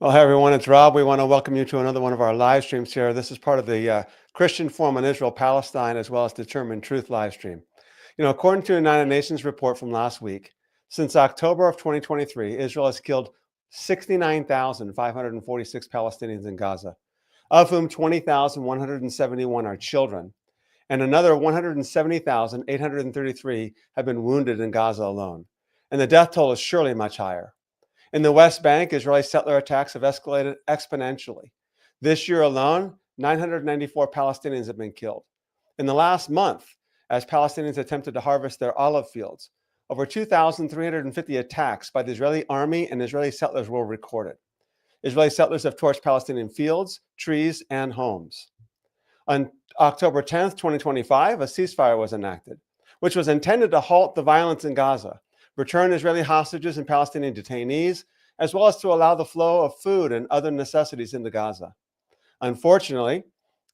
Well, hey everyone, it's Rob. We want to welcome you to another one of our live streams here. This is part of the Christian Forum on Israel-Palestine, as well as Determined Truth live stream. According to a United Nations report from last week, since October of 2023, Israel has killed 69,546 Palestinians in Gaza, of whom 20,171 are children, and another 170,833 have been wounded in Gaza alone. And the death toll is surely much higher. In the West Bank, Israeli settler attacks have escalated exponentially. This year alone, 994 Palestinians have been killed. In the last month, as Palestinians attempted to harvest their olive fields, over 2,350 attacks by the Israeli army and Israeli settlers were recorded. Israeli settlers have torched Palestinian fields, trees, and homes. On October 10th, 2025, a ceasefire was enacted, which was intended to halt the violence in Gaza, return Israeli hostages and Palestinian detainees, as well as to allow the flow of food and other necessities into Gaza. Unfortunately,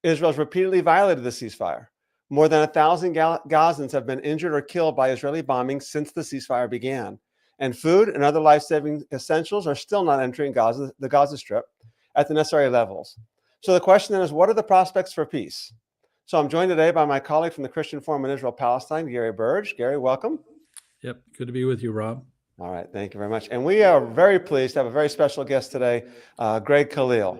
Israel has repeatedly violated the ceasefire. More than 1,000 Gazans have been injured or killed by Israeli bombing since the ceasefire began, and food and other life-saving essentials are still not entering the Gaza Strip at the necessary levels. So the question then is, what are the prospects for peace? So I'm joined today by my colleague from the Christian Forum on Israel-Palestine, Gary Burge. Gary, welcome. Yep, good to be with you, Rob. All right, thank you very much. And we are very pleased to have a very special guest today, Greg Khalil.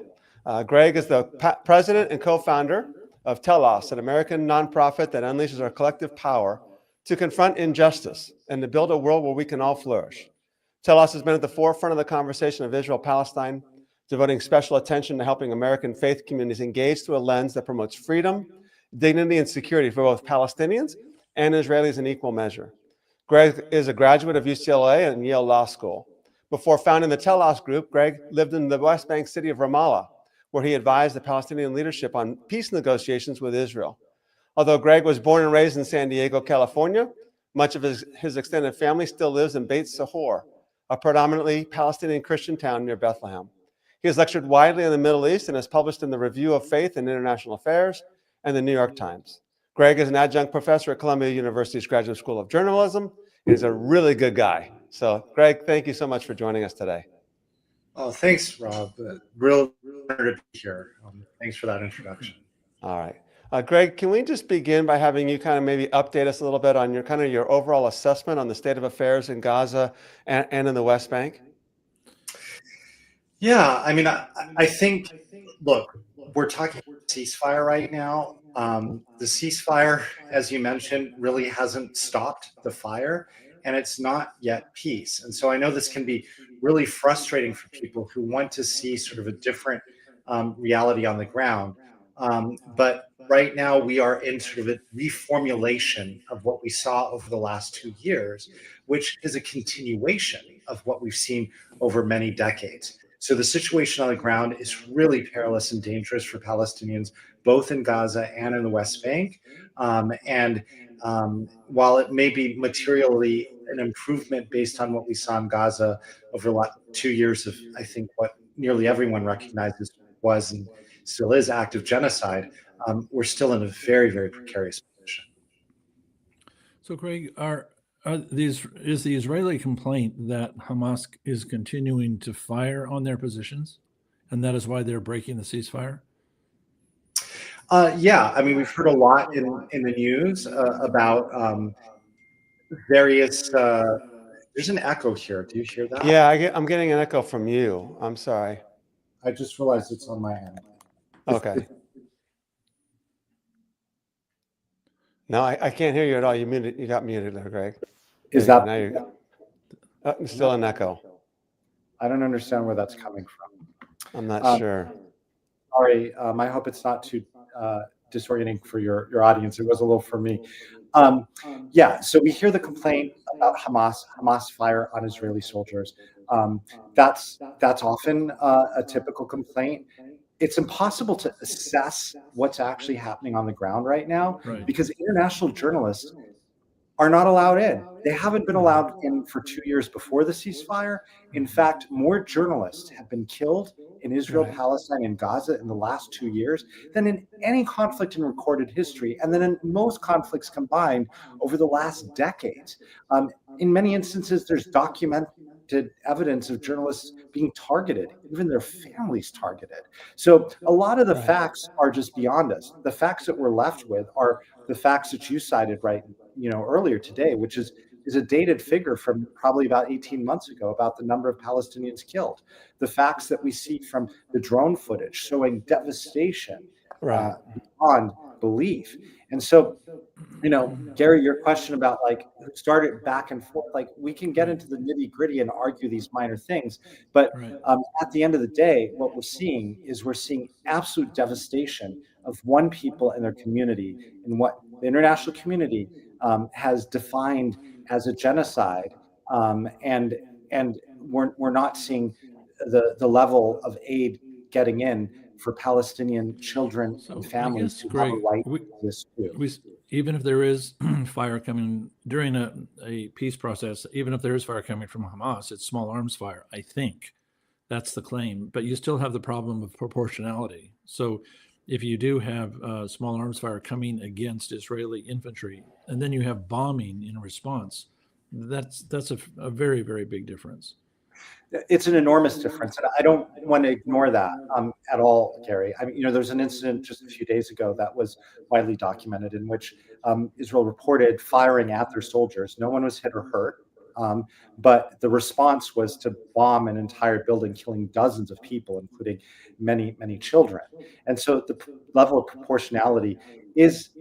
Greg is the president and co-founder of Telos, an American nonprofit that unleashes our collective power to confront injustice and to build a world where we can all flourish. Telos has been at the forefront of the conversation of Israel-Palestine, devoting special attention to helping American faith communities engage through a lens that promotes freedom, dignity, and security for both Palestinians and Israelis in equal measure. Greg is a graduate of UCLA and Yale Law School. Before founding the Telos Group, Greg lived in the West Bank city of Ramallah, where he advised the Palestinian leadership on peace negotiations with Israel. Although Greg was born and raised in San Diego, California, much of his extended family still lives in Beit Sahor, a predominantly Palestinian Christian town near Bethlehem. He has lectured widely in the Middle East and has published in the Review of Faith and International Affairs and the New York Times. Greg is an adjunct professor at Columbia University's Graduate School of Journalism. He's a really good guy. So, Greg, thank you so much for joining us today. Oh, thanks, Rob. Real honor to be here. Thanks for that introduction. All right. Greg, can we just begin by having you kind of maybe update us a little bit on your overall assessment on the state of affairs in Gaza and in the West Bank? Yeah, I mean, I think, look, we're talking ceasefire right now. The ceasefire, as you mentioned, really hasn't stopped the fire, and it's not yet peace. And so I know this can be really frustrating for people who want to see sort of a different reality on the ground. But right now we are in sort of a reformulation of what we saw over the last 2 years, which is a continuation of what we've seen over many decades. So the situation on the ground is really perilous and dangerous for Palestinians, both in Gaza and in the West Bank. While it may be materially an improvement based on what we saw in Gaza over the last 2 years of, I think, what nearly everyone recognizes was and still is active genocide, we're still in a very, very precarious position. So, Greg, is the Israeli complaint that Hamas is continuing to fire on their positions, and that is why they're breaking the ceasefire? Yeah, I mean, we've heard a lot in the news about various. There's an echo here. Do you hear that? Yeah, I'm getting an echo from you. I'm sorry. I just realized it's on my end. Okay. No, I can't hear you at all. You got muted there, Greg. Is that now you're still an echo? I don't understand where that's coming from. I'm not sure. Sorry, I hope it's not too disorienting for your audience. It was a little for me. Yeah, so we hear the complaint about Hamas fire on Israeli soldiers. That's often a typical complaint. It's impossible to assess what's actually happening on the ground right now, because international journalists are not allowed in. They haven't been allowed in for 2 years before the ceasefire. In fact, more journalists have been killed in Israel-Palestine and Gaza in the last 2 years than in any conflict in recorded history, and then in most conflicts combined over the last decades. In many instances, there's evidence of journalists being targeted, even their families targeted. So a lot of the facts are just beyond us. The facts that we're left with are the facts that you cited earlier today, which is a dated figure from probably about 18 months ago about the number of Palestinians killed. The facts that we see from the drone footage showing devastation beyond belief. And so, Gary, your question about who started back and forth, we can get into the nitty gritty and argue these minor things, but at the end of the day, what we're seeing absolute devastation of one people and their community, and what the international community has defined as a genocide, and we're not seeing the level of aid getting in for Palestinian children and families to have a right to this too. Even if there is fire coming during a peace process, even if there is fire coming from Hamas, it's small arms fire, I think. That's the claim. But you still have the problem of proportionality. So if you do have small arms fire coming against Israeli infantry, and then you have bombing in response, that's a very, very big difference. It's an enormous difference, and I don't want to ignore that at all, Gary. I mean, there's an incident just a few days ago that was widely documented in which Israel reported firing at their soldiers. No one was hit or hurt, but the response was to bomb an entire building, killing dozens of people, including many, many children. And so the level of proportionality is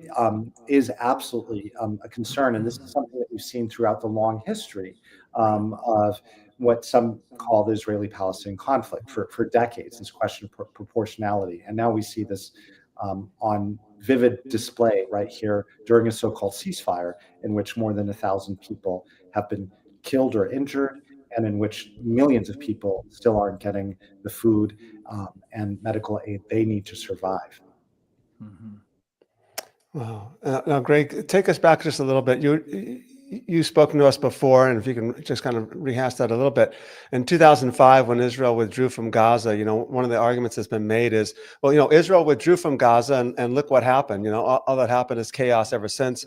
absolutely a concern, and this is something that we've seen throughout the long history of what some call the Israeli-Palestinian conflict for decades, this question of proportionality. And now we see this on vivid display right here during a so-called ceasefire in which more than 1,000 people have been killed or injured, and in which millions of people still aren't getting the food and medical aid they need to survive. Mm-hmm. Wow. Now, Greg, take us back just a little bit. You've spoken to us before, and if you can just kind of rehash that a little bit. In 2005, when Israel withdrew from Gaza, one of the arguments that's been made is, well, Israel withdrew from Gaza, and look what happened. All that happened is chaos ever since.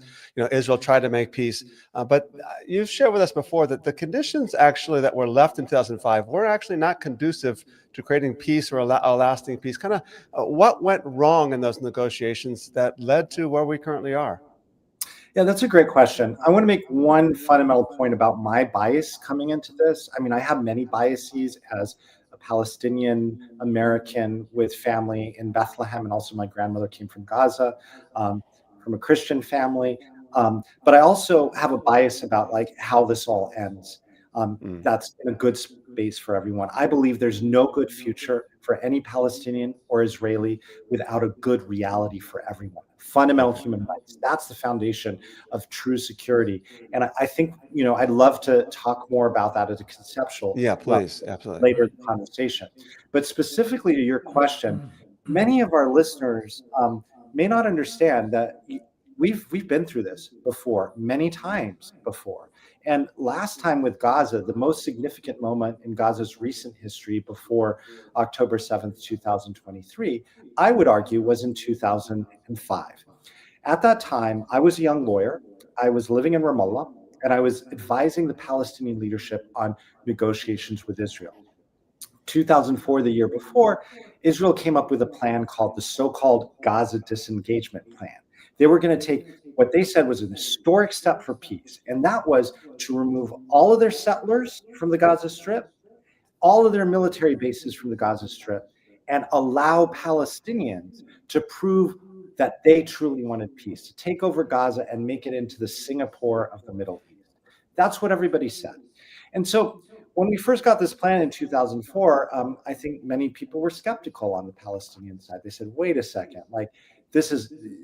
Israel tried to make peace, but you've shared with us before that the conditions actually that were left in 2005 were actually not conducive to creating peace or a lasting peace. Kind of what went wrong in those negotiations that led to where we currently are? Yeah, that's a great question. I want to make one fundamental point about my bias coming into this. I mean, I have many biases as a Palestinian American with family in Bethlehem, and also my grandmother came from Gaza, from a Christian family. But I also have a bias about how this all ends. That's in a good space for everyone. I believe there's no good future for any Palestinian or Israeli without a good reality for everyone. Fundamental human rights. That's the foundation of true security. And I think, I'd love to talk more about that as a conceptual. Yeah, please. Absolutely. Later in the conversation. But specifically to your question, many of our listeners may not understand that we've been through this before, many times before. And last time with Gaza, the most significant moment in Gaza's recent history before October 7th, 2023, I would argue was in 2005. At that time, I was a young lawyer. I was living in Ramallah, and I was advising the Palestinian leadership on negotiations with Israel. 2004, the year before, Israel came up with a plan called the so-called Gaza disengagement plan. They were going to take what they said was an historic step for peace, and that was to remove all of their settlers from the Gaza Strip, all of their military bases from the Gaza Strip, and allow Palestinians to prove that they truly wanted peace, to take over Gaza and make it into the Singapore of the Middle East. That's what everybody said. And so when we first got this plan in 2004, I think many people were skeptical on the Palestinian side. They said, wait a second,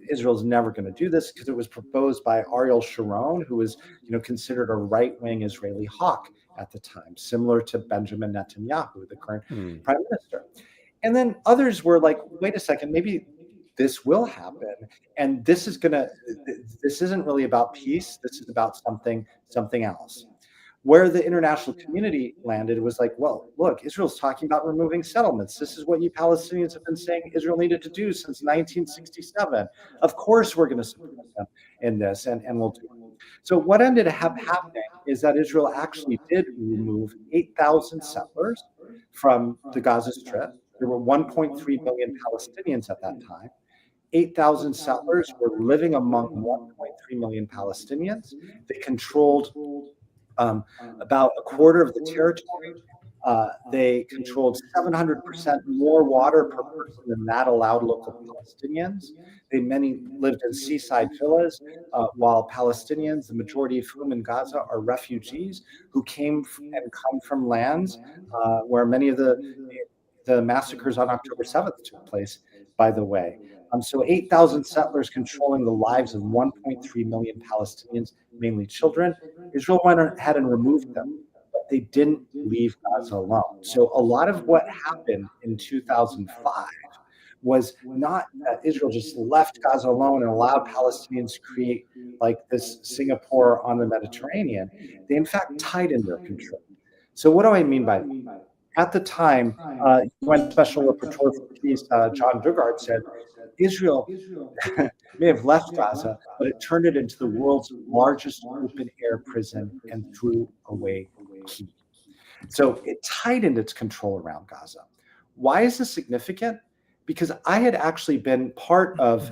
Israel's never going to do this, because it was proposed by Ariel Sharon, who was, considered a right-wing Israeli hawk at the time, similar to Benjamin Netanyahu, the current prime minister. And then others were like, wait a second, maybe this will happen, and this isn't really about peace. This is about something else. Where the international community landed was like, well, look, Israel's talking about removing settlements. This is what you Palestinians have been saying Israel needed to do since 1967. Of course, we're going to support them in this, and we'll do it. So what ended up happening is that Israel actually did remove 8,000 settlers from the Gaza Strip. There were 1.3 million Palestinians at that time. 8,000 settlers were living among 1.3 million Palestinians. They controlled about a quarter of the territory. They controlled 700% more water per person than that allowed local Palestinians. Many lived in seaside villas, while Palestinians, the majority of whom in Gaza are refugees who come from lands where many of the massacres on October 7th took place, by the way. So 8,000 settlers controlling the lives of 1.3 million Palestinians, mainly children. Israel went ahead and removed them, but they didn't leave Gaza alone. So a lot of what happened in 2005 was not that Israel just left Gaza alone and allowed Palestinians to create like this Singapore on the Mediterranean. They in fact tightened their control. So what do I mean by that? At the time, UN Special Rapporteur for Peace, John Dugard, said Israel may have left Gaza, but it turned it into the world's largest open-air prison and threw away the key. So it tightened its control around Gaza. Why is this significant? Because I had actually been part of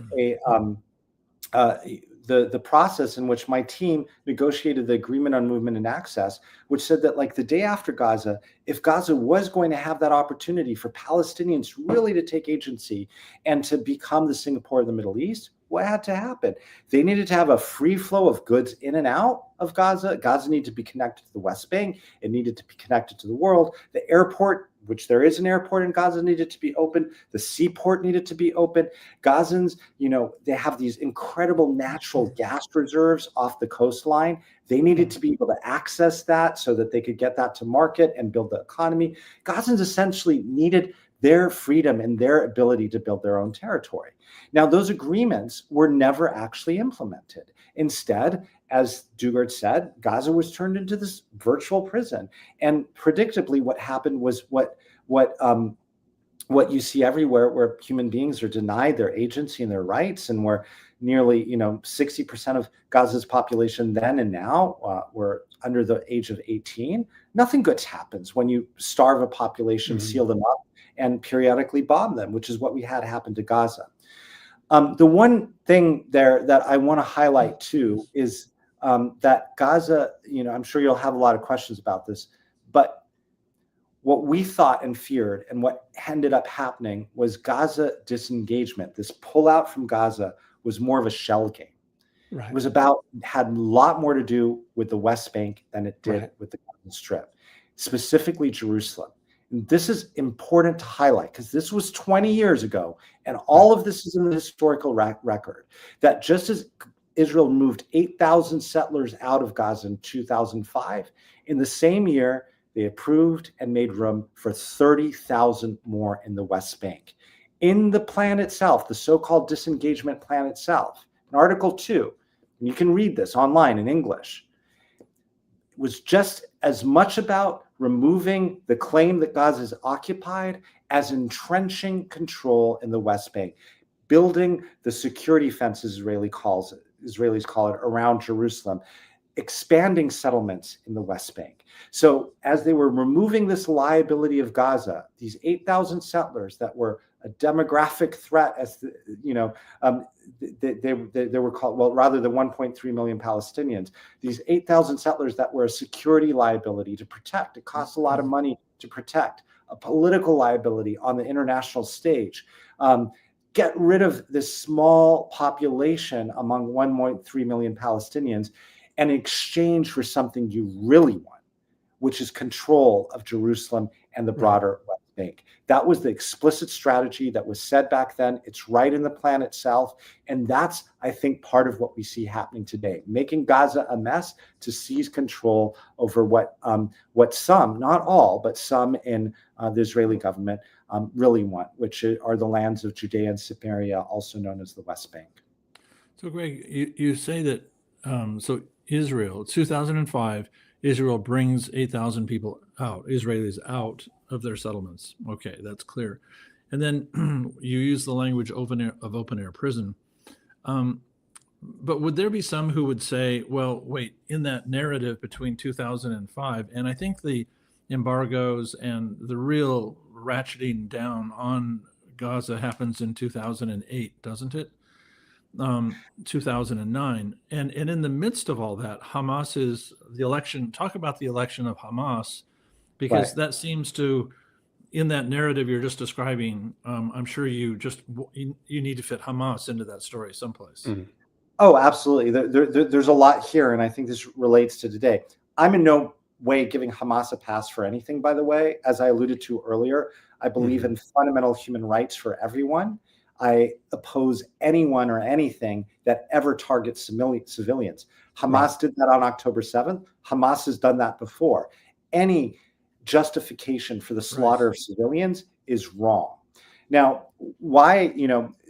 the process in which my team negotiated the agreement on movement and access, which said that like the day after Gaza, if Gaza was going to have that opportunity for Palestinians really to take agency and to become the Singapore of the Middle East, what had to happen? They needed to have a free flow of goods in and out of Gaza. Gaza needed to be connected to the West Bank. It needed to be connected to the world. The airport, which there is an airport in Gaza, needed to be open. The seaport needed to be open. Gazans, they have these incredible natural gas reserves off the coastline. They needed to be able to access that so that they could get that to market and build the economy. Gazans essentially needed their freedom and their ability to build their own territory. Now, those agreements were never actually implemented. Instead, as Dugard said, Gaza was turned into this virtual prison. And predictably, what happened was what you see everywhere, where human beings are denied their agency and their rights, and where nearly 60% of Gaza's population then and now were under the age of 18. Nothing good happens when you starve a population, seal them up, and periodically bomb them, which is what we had happen to Gaza. The one thing there that I want to highlight too is that Gaza, I'm sure you'll have a lot of questions about this, but what we thought and feared and what ended up happening was Gaza disengagement. This pullout from Gaza was more of a shell game. Right. It was had a lot more to do with the West Bank than it did with the Gaza Strip, specifically Jerusalem. And this is important to highlight because this was 20 years ago, and all of this is in the historical record, that just as Israel moved 8,000 settlers out of Gaza in 2005, in the same year, they approved and made room for 30,000 more in the West Bank. In the plan itself, the so-called disengagement plan itself, in Article 2, and you can read this online in English, was just as much about removing the claim that Gaza is occupied as entrenching control in the West Bank, building the security fences, Israelis call it, around Jerusalem, expanding settlements in the West Bank. So as they were removing this liability of Gaza, these 8,000 settlers that were a demographic threat, as they were called, well, rather than 1.3 million Palestinians, these 8,000 settlers that were a security liability to protect. It costs a lot of money to protect, a political liability on the international stage. Get rid of this small population among 1.3 million Palestinians in exchange for something you really want, which is control of Jerusalem and the broader West Bank. That was the explicit strategy that was said back then. It's right in the plan itself. And that's, I think, part of what we see happening today, making Gaza a mess to seize control over what some, not all, but some in the Israeli government really want, which are the lands of Judea and Samaria, also known as the West Bank. So, Greg, you say that, so Israel, 2005, Israel brings 8,000 people out, Israelis out of their settlements. Okay, that's clear. And then you use the language of open air prison. But would there be some who would say, well, wait, in that narrative between 2005, and I think the embargoes and the real ratcheting down on Gaza happens in 2008, doesn't it? 2009. And in the midst of all that, Hamas is the election. Talk about the election of Hamas, because Right. that seems to, in that narrative you're just describing, I'm sure you need to fit Hamas into that story someplace. Mhm. Oh, absolutely. There's a lot here, and I think this relates to today. I'm in no way giving Hamas a pass for anything, by the way. As I alluded to earlier, I believe in fundamental human rights for everyone. I oppose anyone or anything that ever targets civilians. Hamas did that on October 7th. Hamas has done that before. Any justification for the slaughter of civilians is wrong. Now, why,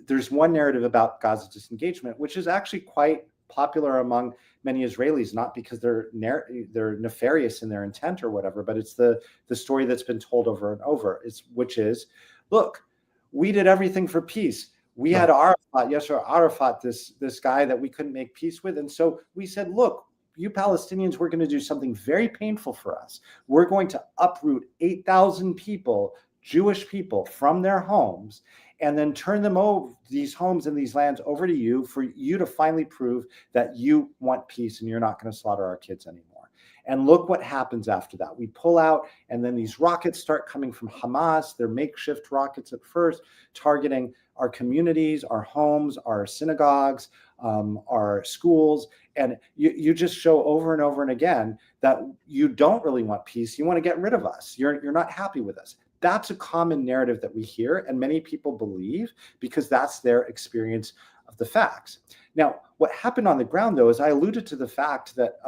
there's one narrative about Gaza disengagement, which is actually quite popular among many Israelis, not because they're nefarious in their intent or whatever, but it's the story that's been told over and over, which is, look, we did everything for peace. We had Arafat, Yasser Arafat, this guy that we couldn't make peace with. And so we said, look, you Palestinians, we're going to do something very painful for us. We're going to uproot 8,000 people, Jewish people, from their homes, and then turn them over, these homes and these lands, over to you for you to finally prove that you want peace and you're not going to slaughter our kids anymore. And look what happens after that. We pull out, and then these rockets start coming from Hamas. They're makeshift rockets at first, targeting our communities, our homes, our synagogues, our schools. And you just show over and over and again that you don't really want peace. You want to get rid of us. You're not happy with us. That's a common narrative that we hear, and many people believe, because that's their experience of the facts. Now, what happened on the ground, though, is I alluded to the fact that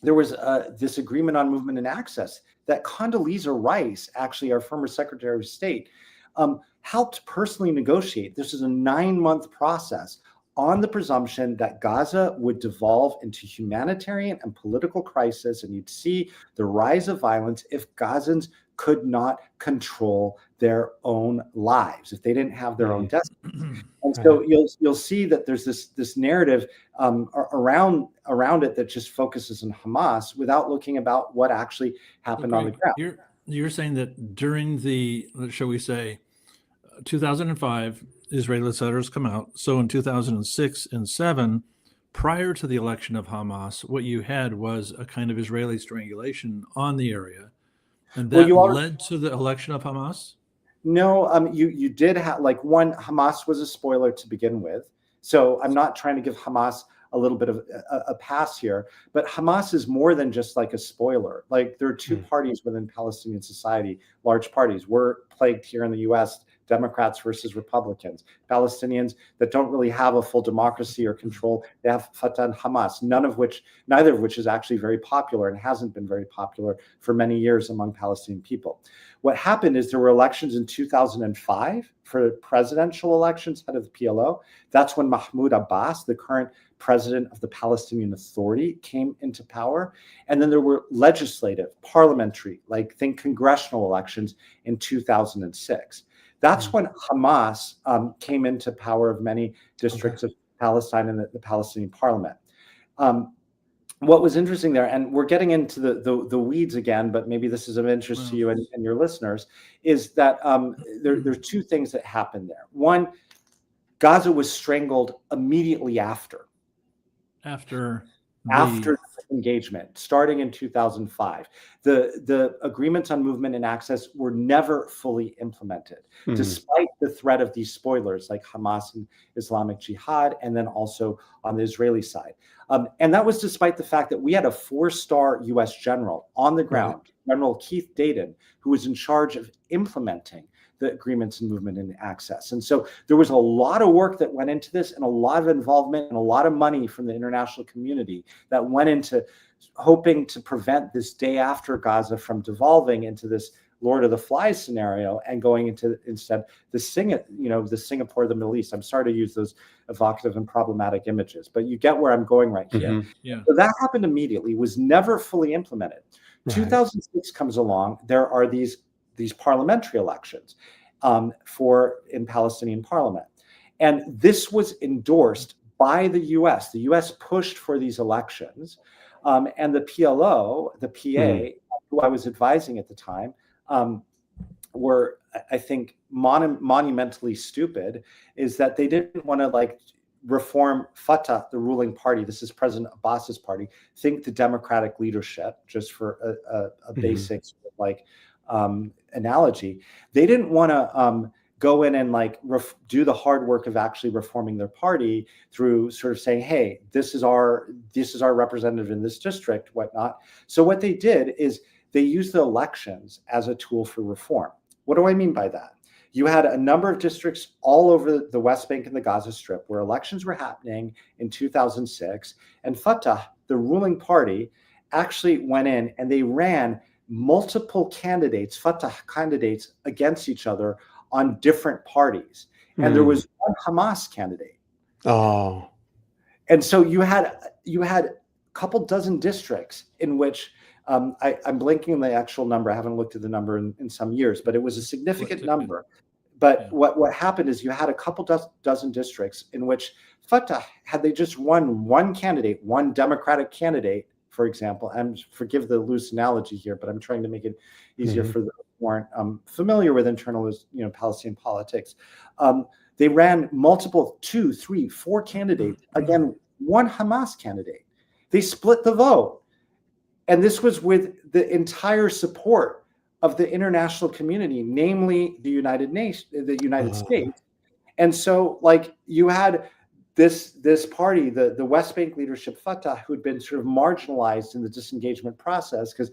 there was this agreement on movement and access that Condoleezza Rice, actually our former Secretary of State, helped personally negotiate. This is a 9-month process on the presumption that Gaza would devolve into humanitarian and political crisis, and you'd see the rise of violence if Gazans could not control their own lives, if they didn't have their own destiny. And so you'll see that there's this narrative around it that just focuses on Hamas without looking about what actually happened on the ground. You're saying that during the, shall we say, 2005, Israeli settlers come out. So in 2006 and 2007, prior to the election of Hamas, what you had was a kind of Israeli strangulation on the area. And that led to the election of Hamas? No, you did have, like, one, Hamas was a spoiler to begin with. So I'm not trying to give Hamas a little bit of a pass here, but Hamas is more than just like a spoiler. Like, there are two parties within Palestinian society, large parties. We're plagued here in the US, Democrats versus Republicans, Palestinians that don't really have a full democracy or control. They have Fatah and Hamas, neither of which is actually very popular and hasn't been very popular for many years among Palestinian people. What happened is there were elections in 2005 for presidential elections, head of the PLO. That's when Mahmoud Abbas, the current president of the Palestinian Authority, came into power. And then there were legislative, parliamentary, like think congressional elections in 2006. That's when Hamas came into power of many districts of Palestine and the Palestinian parliament. What was interesting there, and we're getting into the weeds again, but maybe this is of interest to you and your listeners, is that there's two things that happened there. One, Gaza was strangled immediately after the engagement, starting in 2005. The agreements on movement and access were never fully implemented, despite the threat of these spoilers like Hamas and Islamic Jihad, and then also on the Israeli side. And that was despite the fact that we had a 4-star US general on the ground, General Keith Dayton, who was in charge of implementing the agreements in movement and access. And so there was a lot of work that went into this, and a lot of involvement and a lot of money from the international community that went into hoping to prevent this day after Gaza from devolving into this Lord of the Flies scenario and going into instead the Singapore of the Middle East. I'm sorry to use those evocative and problematic images, but you get where I'm going right here. So that happened immediately, was never fully implemented. 2006 comes along. There are these parliamentary elections in Palestinian parliament. And this was endorsed by the U.S. The U.S. pushed for these elections, and the PLO, the PA, who I was advising at the time, were, I think, monumentally stupid. Is that they didn't want to like reform Fatah, the ruling party. This is President Abbas's party. Think the Democratic leadership, just for a basic sort of like analogy. They didn't want to go in and like do the hard work of actually reforming their party through sort of saying, hey, this is our representative in this district, whatnot. So what they did is they used the elections as a tool for reform. What do I mean by that? You had a number of districts all over the West Bank and the Gaza Strip where elections were happening in 2006, and Fatah, the ruling party, actually went in and they ran multiple candidates, Fatah candidates, against each other on different parties. And there was one Hamas candidate. Oh. And so you had a couple dozen districts in which I'm blanking on the actual number. I haven't looked at the number in some years, but it was a significant number. But what happened is you had a couple dozen districts in which Fatah, had they just won one candidate, one Democratic candidate, for example, and forgive the loose analogy here, but I'm trying to make it easier for those who aren't familiar with internal, Palestinian politics. They ran multiple 2, 3, 4 candidates, again, one Hamas candidate. They split the vote. And this was with the entire support of the international community, namely the United States. And so like you had this party, the West Bank leadership, Fatah, who had been sort of marginalized in the disengagement process, because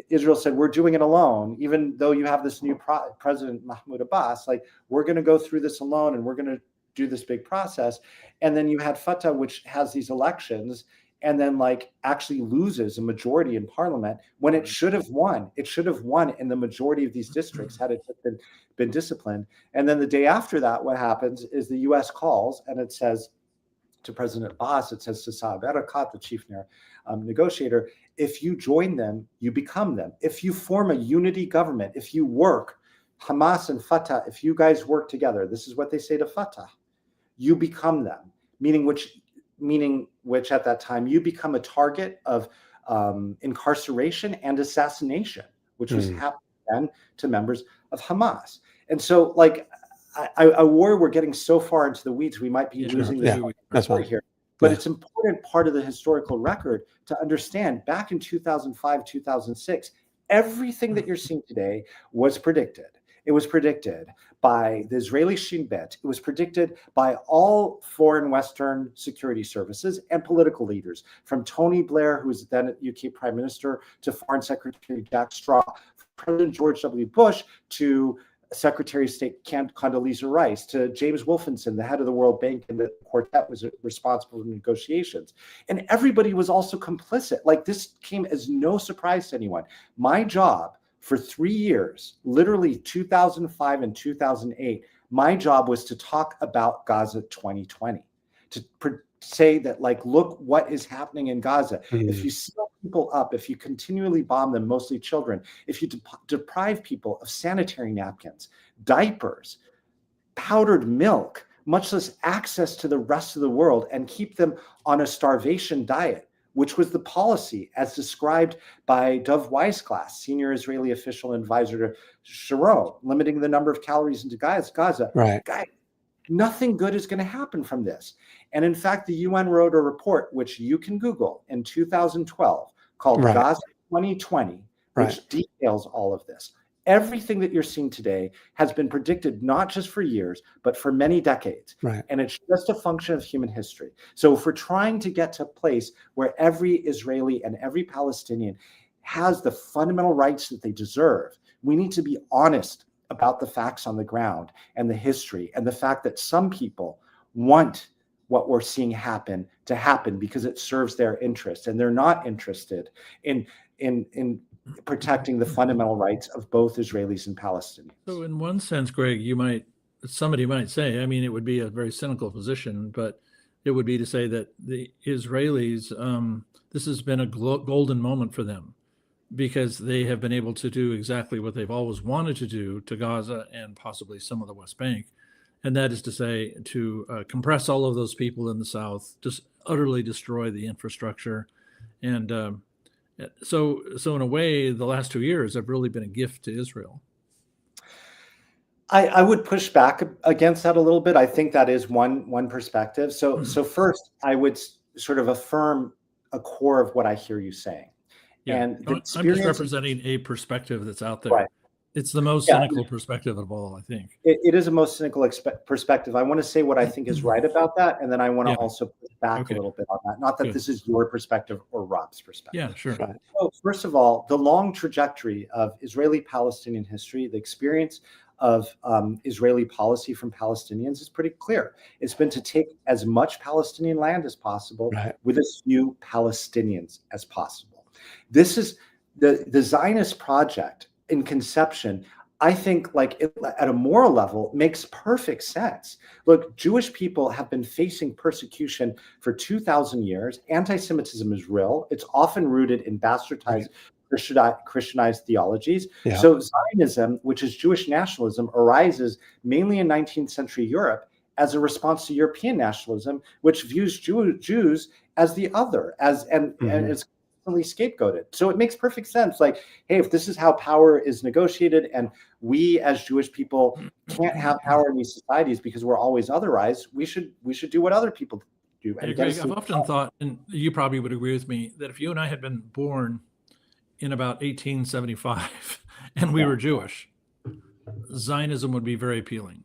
Israel said, we're doing it alone, even though you have this new president, Mahmoud Abbas, like, we're going to go through this alone and we're going to do this big process. And then you had Fatah, which has these elections and then like actually loses a majority in parliament when it should have won. It should have won in the majority of these districts had it been disciplined. And then the day after that, what happens is the US calls and it says to President Abbas, it says to Saeb Erekat, the chief negotiator, if you join them, you become them. If you form a unity government, if you work, Hamas and Fatah, if you guys work together, this is what they say to Fatah, you become them, meaning which at that time you become a target of incarceration and assassination, which was happening then to members of Hamas. And so like, I worry we're getting so far into the weeds, we might be losing that's right here. But it's an important part of the historical record to understand back in 2005, 2006, everything that you're seeing today was predicted. It was predicted by the Israeli Shin Bet. It was predicted by all foreign Western security services and political leaders, from Tony Blair, who was then UK Prime Minister, to Foreign Secretary Jack Straw, President George W. Bush, to Secretary of State Condoleezza Rice, to James Wolfenson, the head of the World Bank, and the quartet was responsible for negotiations. And everybody was also complicit. Like, this came as no surprise to anyone. My job for 3 years, literally 2005 and 2008, my job was to talk about Gaza 2020, to say that, like, look what is happening in Gaza. If you seal people up, if you continually bomb them, mostly children, if you deprive people of sanitary napkins, diapers, powdered milk, much less access to the rest of the world, and keep them on a starvation diet, which was the policy as described by Dov Weissglass, senior Israeli official and advisor to Sharon, limiting the number of calories into Gaza. Right. Guys, nothing good is going to happen from this. And in fact, the UN wrote a report, which you can Google, in 2012 called Gaza 2020, which details all of this. Everything that you're seeing today has been predicted not just for years, but for many decades. And it's just a function of human history. So if we're trying to get to a place where every Israeli and every Palestinian has the fundamental rights that they deserve, we need to be honest about the facts on the ground and the history and the fact that some people want what we're seeing happen to happen because it serves their interest, and they're not interested in protecting the fundamental rights of both Israelis and Palestinians. So in one sense, Greg, somebody might say, I mean, it would be a very cynical position, but it would be to say that the Israelis, this has been a golden moment for them, because they have been able to do exactly what they've always wanted to do to Gaza and possibly some of the West Bank. and that is to say, to compress all of those people in the South, just utterly destroy the infrastructure, and so in a way, the last 2 years have really been a gift to Israel. I would push back against that a little bit. I think that is one perspective. So first, I would sort of affirm a core of what I hear you saying. Yeah. And I'm just representing a perspective that's out there. Right. It's the most cynical perspective of all, I think. It is a most cynical perspective. I want to say what I think is right about that, and then I want to also push back a little bit on that. Not that this is your perspective or Rob's perspective. Yeah, sure. Right. So first of all, the long trajectory of Israeli-Palestinian history, the experience of Israeli policy from Palestinians is pretty clear. It's been to take as much Palestinian land as possible with as few Palestinians as possible. This is the Zionist project in conception. I think, like at a moral level, makes perfect sense. Look, Jewish people have been facing persecution for 2,000 years. Anti-Semitism is real. It's often rooted in bastardized Christianized theologies. Yeah. So Zionism, which is Jewish nationalism, arises mainly in 19th century Europe as a response to European nationalism, which views Jews as the other, and is constantly scapegoated. So it makes perfect sense. Like, hey, if this is how power is negotiated, and we as Jewish people can't have power in these societies because we're always otherized, we should do what other people do. And Greg, I've often thought, and you probably would agree with me, that if you and I had been born in about 1875 and we were Jewish, Zionism would be very appealing.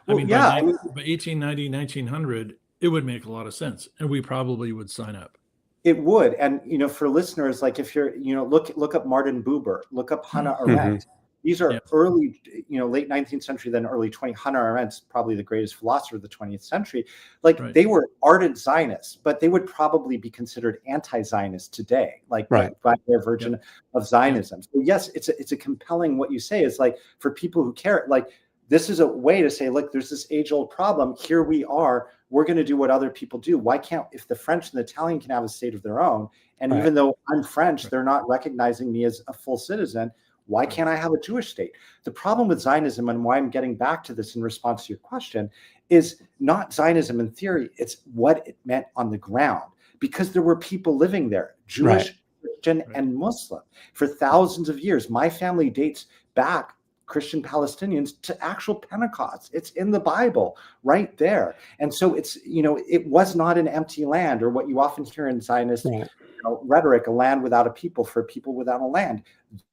By 1890, 1900, it would make a lot of sense, and we probably would sign up. It would. And, for listeners, like if you're, look up Martin Buber, look up Hannah Arendt. These are early, late 19th century, then early 20th. Hannah Arendt's probably the greatest philosopher of the 20th century. They were ardent Zionists, but they would probably be considered anti-Zionist today, by their version of Zionism. So yes, it's a compelling, what you say is like, for people who care, like this is a way to say, look, there's this age-old problem. Here we are. We're going to do what other people do. Why can't, if the French and the Italian can have a state of their own, and even though I'm French, they're not recognizing me as a full citizen, why can't I have a Jewish state? The problem with Zionism, and why I'm getting back to this in response to your question, is not Zionism in theory. It's what it meant on the ground, because there were people living there, Jewish, Christian, and Muslim, for thousands of years. My family dates back, Christian Palestinians, to actual Pentecost. It's in the Bible right there. And so it's, it was not an empty land, or what you often hear in Zionist rhetoric, a land without a people for people without a land.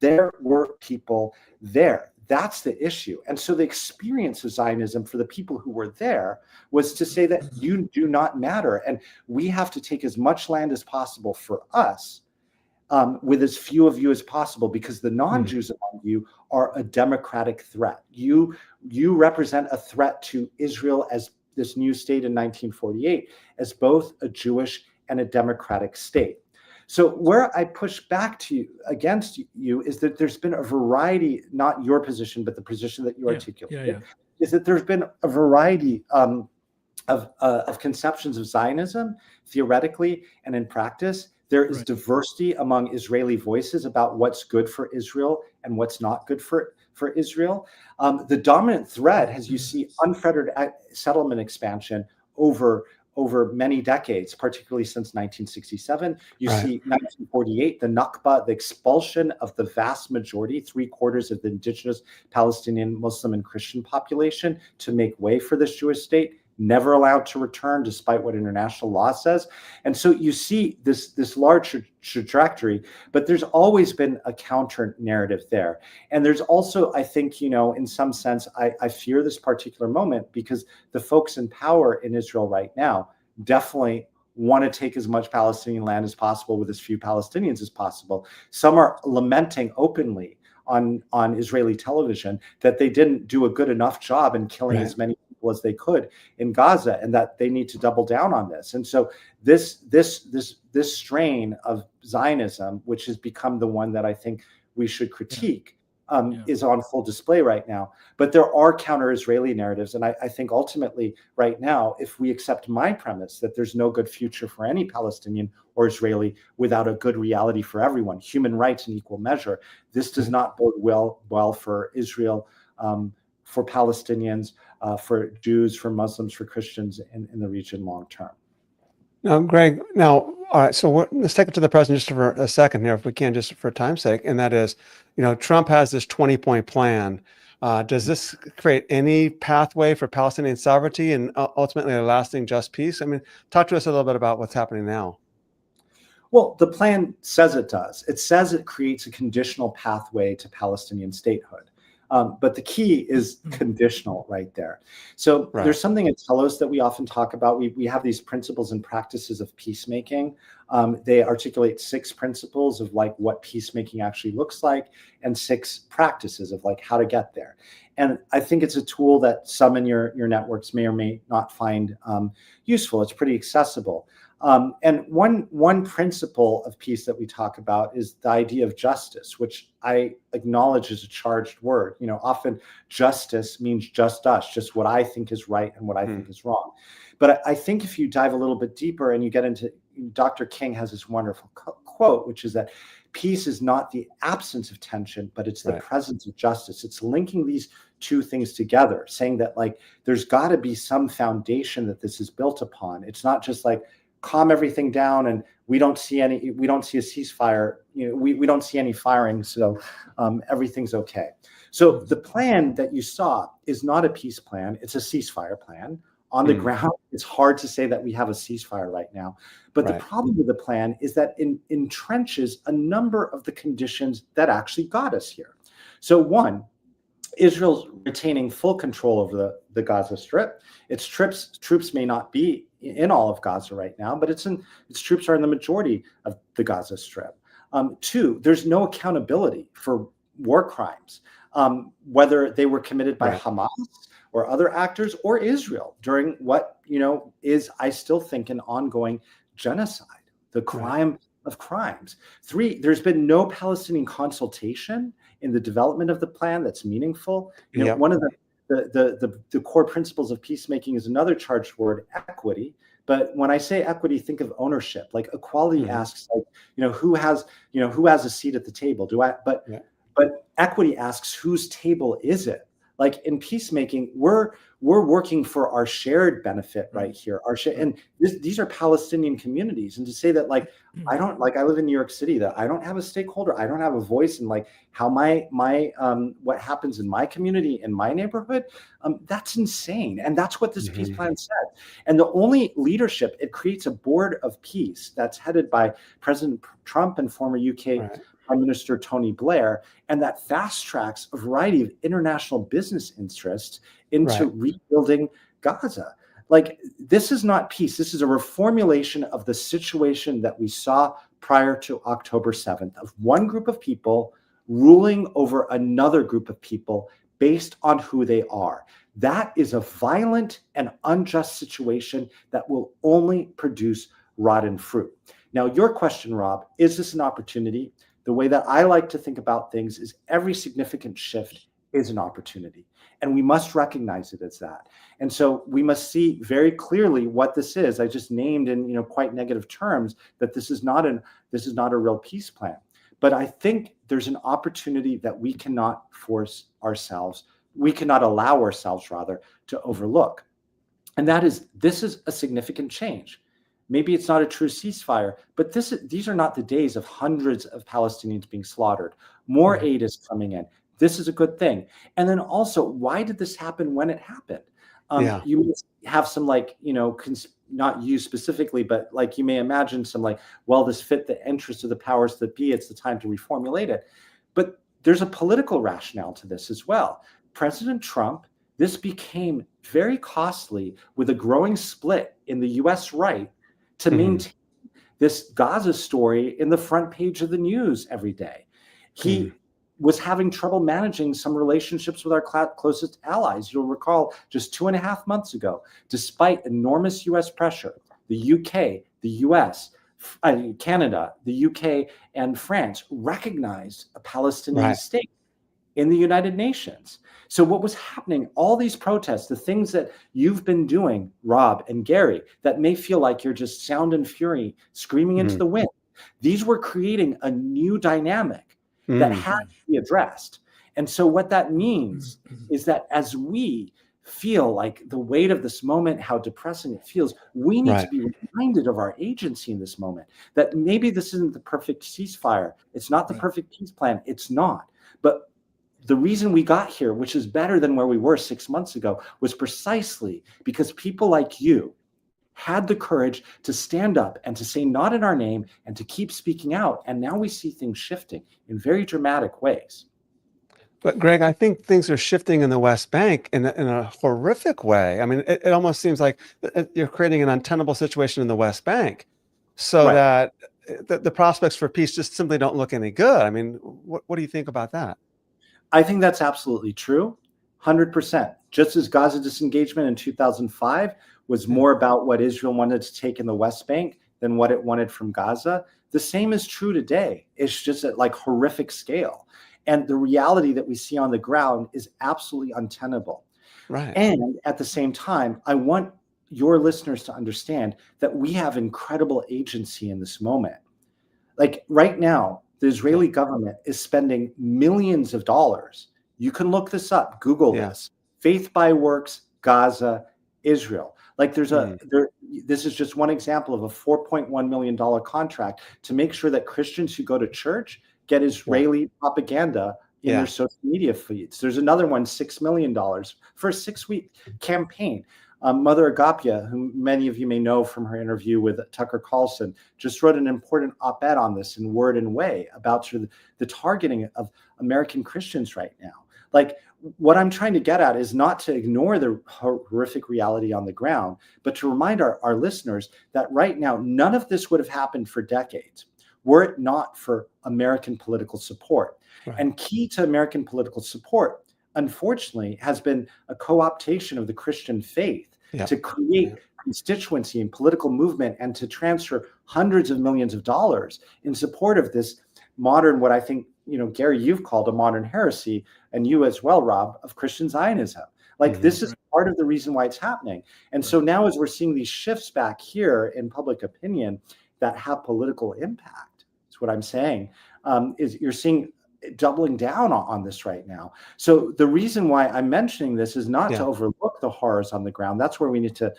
There were people there. That's the issue. And so the experience of Zionism for the people who were there was to say that you do not matter. And we have to take as much land as possible for us, with as few of you as possible, because the non-Jews among you are a democratic threat. You represent a threat to Israel as this new state in 1948, as both a Jewish and a democratic state. So where I push back to you, against you, is that there's been a variety, not your position, but the position that you articulated, is that there's been a variety of conceptions of Zionism, theoretically and in practice. There is diversity among Israeli voices about what's good for Israel and what's not good for Israel. The dominant thread, as you see, unfettered settlement expansion over many decades, particularly since 1967. You see 1948, the Nakba, the expulsion of the vast majority, 3/4 of the indigenous Palestinian, Muslim, and Christian population to make way for this Jewish state, never allowed to return despite what international law says. And so you see this large trajectory, but there's always been a counter narrative there. And there's also, I think, in some sense, I fear this particular moment, because the folks in power in Israel right now definitely want to take as much Palestinian land as possible with as few Palestinians as possible. Some are lamenting openly on Israeli television that they didn't do a good enough job in killing as many people as they could in Gaza, and that they need to double down on this. And so this strain of Zionism, which has become the one that I think we should critique, is on full display right now. But there are counter-Israeli narratives. And I think ultimately right now, if we accept my premise that there's no good future for any Palestinian or Israeli without a good reality for everyone, human rights in equal measure, this does not bode well for Israel for Palestinians, for Jews, for Muslims, for Christians in the region long term. Now, Greg, all right, so let's take it to the president just for a second here, if we can, just for time's sake. And that is, Trump has this 20-point plan. Does this create any pathway for Palestinian sovereignty and ultimately a lasting just peace? I mean, talk to us a little bit about what's happening now. Well, the plan says it does. It says it creates a conditional pathway to Palestinian statehood. But the key is conditional right there. So there's something in Telos that we often talk about. We have these principles and practices of peacemaking. They articulate 6 principles of like what peacemaking actually looks like and 6 practices of like how to get there. And I think it's a tool that some in your networks may or may not find useful. It's pretty accessible. And one principle of peace that we talk about is the idea of justice, which I acknowledge is a charged word. Often justice means just us, just what I think is right and what I think is wrong. But I think if you dive a little bit deeper and you get into, Dr. King has this wonderful quote, which is that peace is not the absence of tension, but it's the presence of justice. It's linking these 2 things together, saying that like there's got to be some foundation that this is built upon. It's not just like calm everything down and we don't see a ceasefire, we don't see any firing, so everything's okay. So the plan that you saw is not a peace plan, it's a ceasefire plan. On the ground, it's hard to say that we have a ceasefire right now. But the problem with the plan is that it entrenches a number of the conditions that actually got us here. So one, Israel's retaining full control over the Gaza Strip. Its troops may not be in all of Gaza right now, but its troops are in the majority of the Gaza Strip. 2, there's no accountability for war crimes, whether they were committed by Hamas or other actors or Israel during what is, I still think, an ongoing genocide, the crime of crimes. 3, there's been no Palestinian consultation in the development of the plan that's meaningful. One of the core principles of peacemaking is another charged word, equity. But when I say equity, think of ownership. Like equality asks, like, who has a seat at the table? But equity asks, whose table is it? Like in peacemaking, we're working for our shared benefit right here. And these are Palestinian communities. And to say that, like, I live in New York City, that I don't have a stakeholder, I don't have a voice in like how my what happens in my community, in my neighborhood, that's insane. And that's what this peace plan said. And the only leadership, it creates a board of peace that's headed by President Trump and former UK Prime Minister Tony Blair, and that fast tracks a variety of international business interests into rebuilding Gaza. Like, this is not peace. This is a reformulation of the situation that we saw prior to October 7th, of one group of people ruling over another group of people based on who they are. That is a violent and unjust situation that will only produce rotten fruit. Now, your question, Rob, is this an opportunity? The way that I like to think about things is every significant shift is an opportunity, and we must recognize it as that. And so we must see very clearly what this is. I just named in quite negative terms that this is not a real peace plan. But I think there's an opportunity that we cannot allow ourselves rather to overlook. And that is, this is a significant change. Maybe it's not a true ceasefire, but these are not the days of hundreds of Palestinians being slaughtered. More aid is coming in. This is a good thing. And then also, why did this happen when it happened? You have some not you specifically, but like you may imagine some this fit the interests of the powers that be. It's the time to reformulate it. But there's a political rationale to this as well. President Trump, this became very costly with a growing split in the US right to maintain this Gaza story in the front page of the news every day. He was having trouble managing some relationships with our closest allies. You'll recall just 2.5 months ago, despite enormous US pressure, the UK, the US, Canada, the UK, and France recognized a Palestinian state in the United Nations. So what was happening, all these protests, the things that you've been doing, Rob and Gary, that may feel like you're just sound and fury screaming into the wind, these were creating a new dynamic that had to be addressed. And so what that means is that as we feel like the weight of this moment, how depressing it feels, we need to be reminded of our agency in this moment, that maybe this isn't the perfect ceasefire. It's not the perfect peace plan. It's not. But the reason we got here, which is better than where we were 6 months ago, was precisely because people like you had the courage to stand up and to say not in our name and to keep speaking out. And now we see things shifting in very dramatic ways. But Greg, I think things are shifting in the West Bank in a horrific way. I mean, it almost seems like you're creating an untenable situation in the West Bank, so that the prospects for peace just simply don't look any good. I mean, what do you think about that? I think that's absolutely true, 100%. Just as Gaza disengagement in 2005 was more about what Israel wanted to take in the West Bank than what it wanted from Gaza, the same is true today. It's just at like horrific scale. And the reality that we see on the ground is absolutely untenable. Right. And at the same time, I want your listeners to understand that we have incredible agency in this moment. Like right now, the Israeli government is spending millions of dollars. You can look this up, Google this. Faith by Works, Gaza, Israel. Like this is just one example of a $4.1 million contract to make sure that Christians who go to church get Israeli propaganda in their social media feeds. There's another one, $6 million for a 6-week campaign. Mother Agapia, who many of you may know from her interview with Tucker Carlson, just wrote an important op-ed on this in Word and Way about sort of the targeting of American Christians right now. Like, what I'm trying to get at is not to ignore the horrific reality on the ground, but to remind our listeners that right now, none of this would have happened for decades were it not for American political support. And key to American political support, unfortunately, has been a co-optation of the Christian faith to create constituency and political movement and to transfer hundreds of millions of dollars in support of this modern, what I think, Gary, you've called a modern heresy, and you as well, Rob, of Christian Zionism. Like this is part of the reason why it's happening. And so now as we're seeing these shifts back here in public opinion that have political impact, that's what I'm saying, is you're seeing doubling down on this right now. So the reason why I'm mentioning this is not to overlook the horrors on the ground. That's where we need to,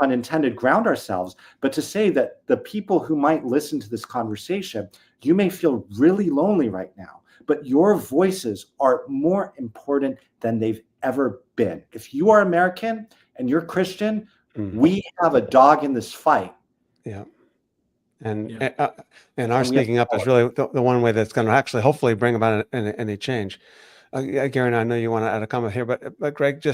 unintended, ground ourselves, but to say that the people who might listen to this conversation, you may feel really lonely right now, but your voices are more important than they've ever been. If you are American and you're Christian, we have a dog in this fight. And our speaking up is really the one way that's going to actually hopefully bring about any change. Garen, I know you want to add a comment here, but Greg,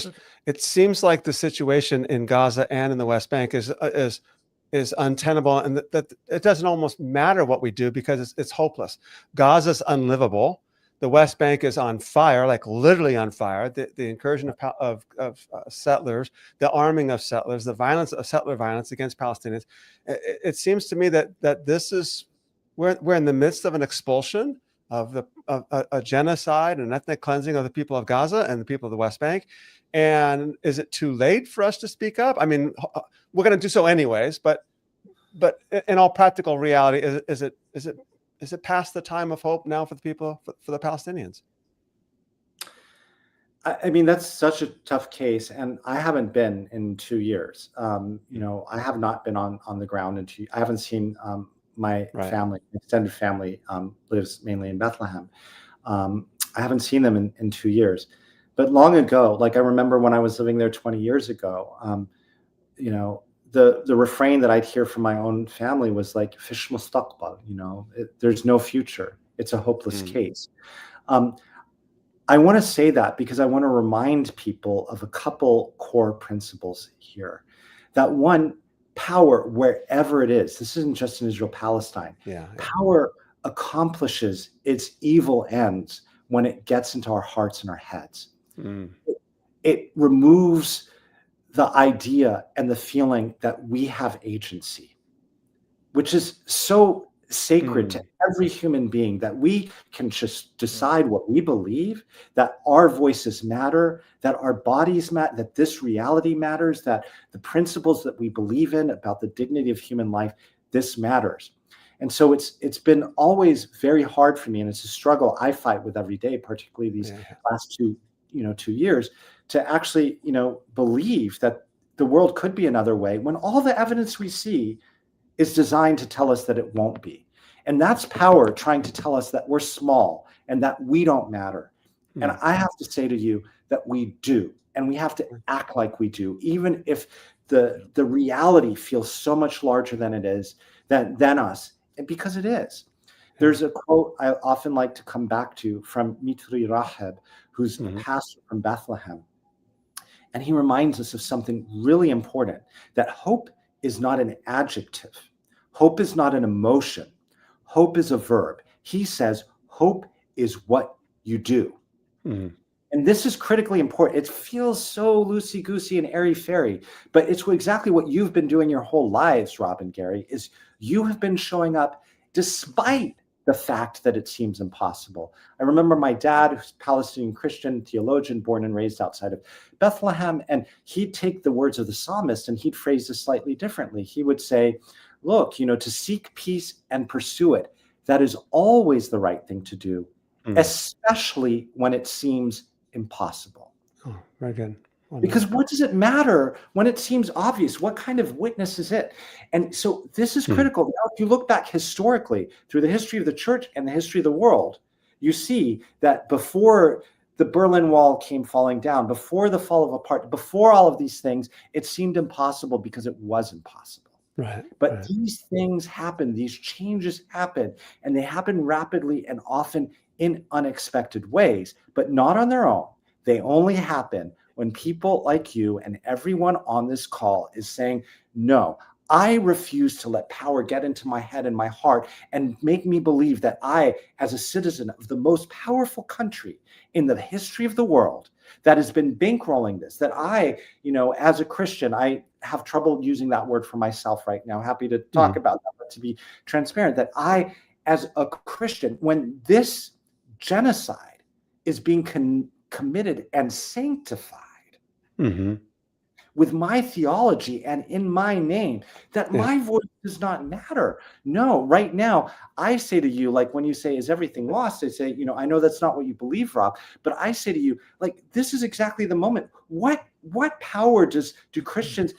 it seems like the situation in Gaza and in the West Bank is untenable, and that it doesn't almost matter what we do because it's hopeless. Gaza's unlivable. The West Bank is on fire, like literally on fire. The incursion of settlers, the arming of settlers, the violence of settler violence against Palestinians. It seems to me that this is we're in the midst of an expulsion of a genocide and ethnic cleansing of the people of Gaza and the people of the West Bank. And is it too late for us to speak up? I mean, we're going to do so anyways. But in all practical reality, is it past the time of hope now for the people, for the Palestinians? I mean, that's such a tough case, and I haven't been in 2 years. I have not been on the ground I haven't seen my family, extended family, lives mainly in Bethlehem. I haven't seen them in 2 years, but long ago, like I remember when I was living there 20 years ago, the refrain that I'd hear from my own family was like, "Fish mustaqbal," there's no future. It's a hopeless case. I want to say that because I want to remind people of a couple core principles here. That one, power, wherever it is, this isn't just in Israel-Palestine. Power accomplishes its evil ends when it gets into our hearts and our heads. It removes the idea and the feeling that we have agency, which is so sacred to every human being, that we can just decide what we believe, that our voices matter, that our bodies matter, that this reality matters, that the principles that we believe in about the dignity of human life, this matters. And so it's been always very hard for me, and it's a struggle I fight with every day, particularly these last 2 years, to actually, believe that the world could be another way when all the evidence we see is designed to tell us that it won't be. And that's power trying to tell us that we're small and that we don't matter. And I have to say to you that we do, and we have to act like we do, even if the reality feels so much larger than it is, than us, and because it is. There's a quote I often like to come back to from Mitri Raheb, who's a pastor from Bethlehem. And he reminds us of something really important, that hope is not an adjective. Hope is not an emotion. Hope is a verb. He says, hope is what you do. And this is critically important. It feels so loosey-goosey and airy-fairy, but it's exactly what you've been doing your whole lives, Rob and Gary, is you have been showing up despite the fact that it seems impossible. I remember my dad, who's a Palestinian Christian theologian, born and raised outside of Bethlehem, and he'd take the words of the psalmist and he'd phrase this slightly differently. He would say, look, to seek peace and pursue it, that is always the right thing to do, especially when it seems impossible. Oh, very good. Because what does it matter when it seems obvious? What kind of witness is it? And so this is critical. Now, if you look back historically through the history of the church and the history of the world, you see that before the Berlin Wall came falling down, before the fall of apart, before all of these things, it seemed impossible because it was impossible. Right. But these things happen, these changes happen, and they happen rapidly and often in unexpected ways, but not on their own. They only happen when people like you and everyone on this call is saying, no, I refuse to let power get into my head and my heart and make me believe that I, as a citizen of the most powerful country in the history of the world, that has been bankrolling this, that I, as a Christian, I have trouble using that word for myself right now. Happy to talk about that, but to be transparent, that I, as a Christian, when this genocide is being committed and sanctified with my theology and in my name, that my voice does not matter. No, right now, I say to you, like when you say, is everything lost? I say, I know that's not what you believe, Rob, but I say to you, like, this is exactly the moment. What power do Christians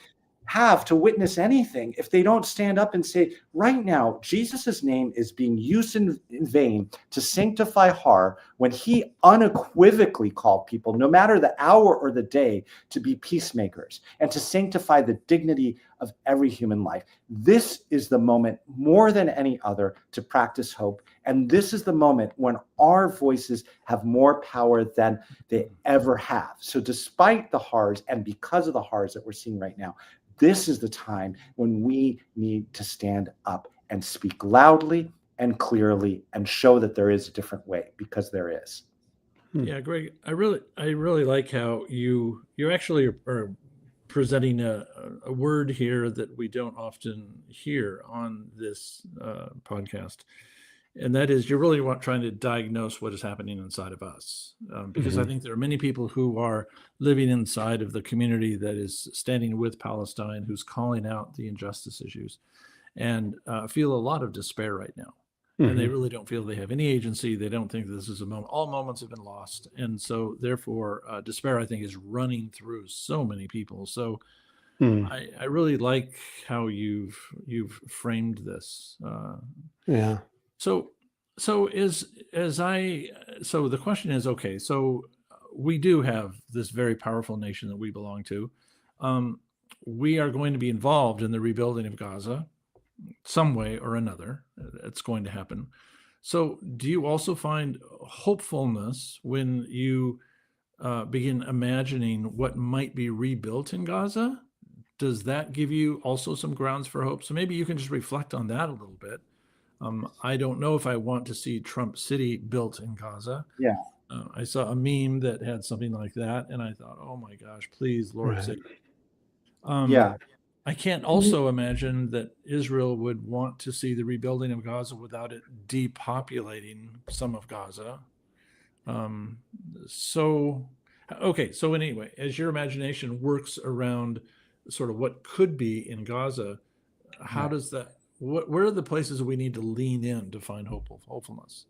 have to witness anything if they don't stand up and say, right now, Jesus's name is being used in vain to sanctify horror, when he unequivocally called people, no matter the hour or the day, to be peacemakers and to sanctify the dignity of every human life. This is the moment more than any other to practice hope. And this is the moment when our voices have more power than they ever have. So despite the horrors and because of the horrors that we're seeing right now, this is the time when we need to stand up and speak loudly and clearly and show that there is a different way, because there is. Yeah, Greg, I really like how you actually are presenting a word here that we don't often hear on this podcast. And that is, you're really trying to diagnose what is happening inside of us. Because I think there are many people who are living inside of the community that is standing with Palestine, who's calling out the injustice issues, and feel a lot of despair right now. And they really don't feel they have any agency. They don't think this is a moment. All moments have been lost. And so therefore, despair, I think, is running through so many people. So I really like how you've framed this. So the question is, okay, so we do have this very powerful nation that we belong to. We are going to be involved in the rebuilding of Gaza some way or another. It's going to happen. So do you also find hopefulness when you begin imagining what might be rebuilt in Gaza? Does that give you also some grounds for hope? So maybe you can just reflect on that a little bit. I don't know if I want to see Trump City built in Gaza. Yeah. I saw a meme that had something like that, and I thought, oh my gosh, please, Lord, save. I can't also imagine that Israel would want to see the rebuilding of Gaza without it depopulating some of Gaza. So anyway, as your imagination works around sort of what could be in Gaza, how does that where are the places we need to lean in to find hopefulness?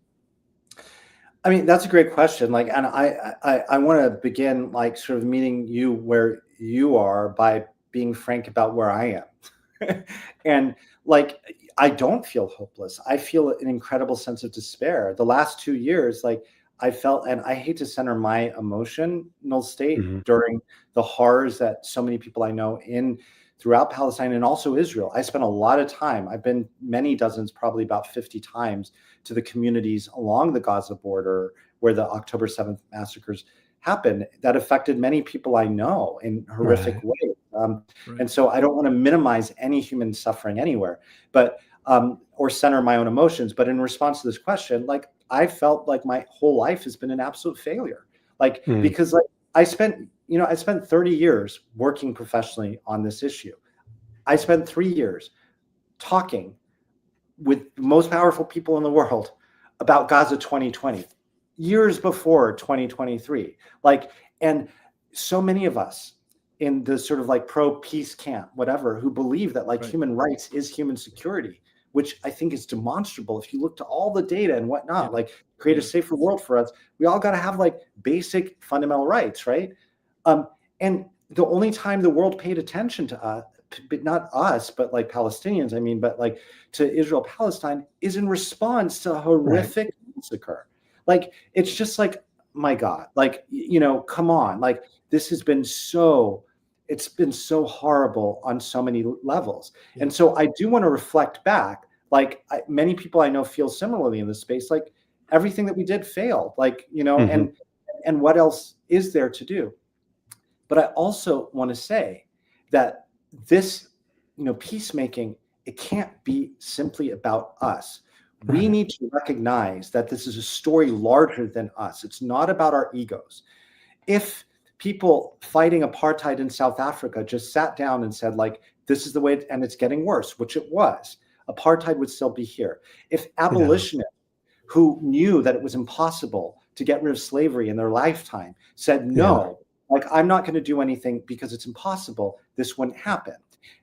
I mean, that's a great question. Like, and I want to begin like sort of meeting you where you are by being frank about where I am. And like, I don't feel hopeless. I feel an incredible sense of despair. The last 2 years, like I felt, and I hate to center my emotional state Mhm. during the horrors that so many people I know throughout Palestine and also Israel. I spent a lot of time. I've been many dozens, probably about 50 times to the communities along the Gaza border where the October 7th massacres happened that affected many people I know in horrific Right. ways. Right. And so I don't want to minimize any human suffering anywhere, but or center my own emotions. But in response to this question, like I felt like my whole life has been an absolute failure. Like Mm. because like I spent 30 years working professionally on this issue. I spent 3 years talking with the most powerful people in the world about Gaza 2020, years before 2023. Like, and so many of us in the sort of like pro peace camp, whatever, who believe that like Right. human rights is human security, which I think is demonstrable. If you look to all the data and whatnot, Yeah. like create a Yeah. safer world for us, we all got to have like basic fundamental rights, right? And the only time the world paid attention to us, but not us, but like Palestinians, I mean, but like to Israel-Palestine is in response to a horrific massacre. Like, it's just like, my God, like, come on, like it's been so horrible on so many levels. Yeah. And so I do want to reflect back, like many people I know feel similarly in this space, like everything that we did failed, like, Mhm. and what else is there to do? But I also want to say that this, peacemaking, it can't be simply about us. We Right. need to recognize that this is a story larger than us. It's not about our egos. If people fighting apartheid in South Africa just sat down and said, like, this is the way, and it's getting worse, which it was, apartheid would still be here. If abolitionists who knew that it was impossible to get rid of slavery in their lifetime said, no, like, I'm not going to do anything because it's impossible, this wouldn't happen.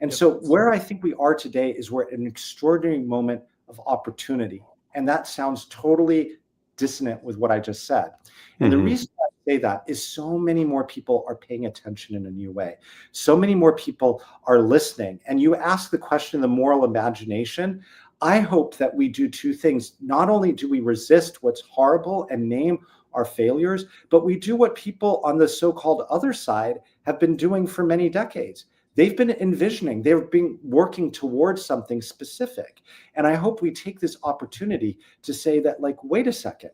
And Yep. so where I think we are today is we're at an extraordinary moment of opportunity. And that sounds totally dissonant with what I just said. And the Mhm. reason I say that is so many more people are paying attention in a new way. So many more people are listening. And you ask the question, the moral imagination. I hope that we do two things. Not only do we resist what's horrible and name our failures, but we do what people on the so-called other side have been doing for many decades. They've been envisioning, they've been working towards something specific. And I hope we take this opportunity to say that, like, wait a second,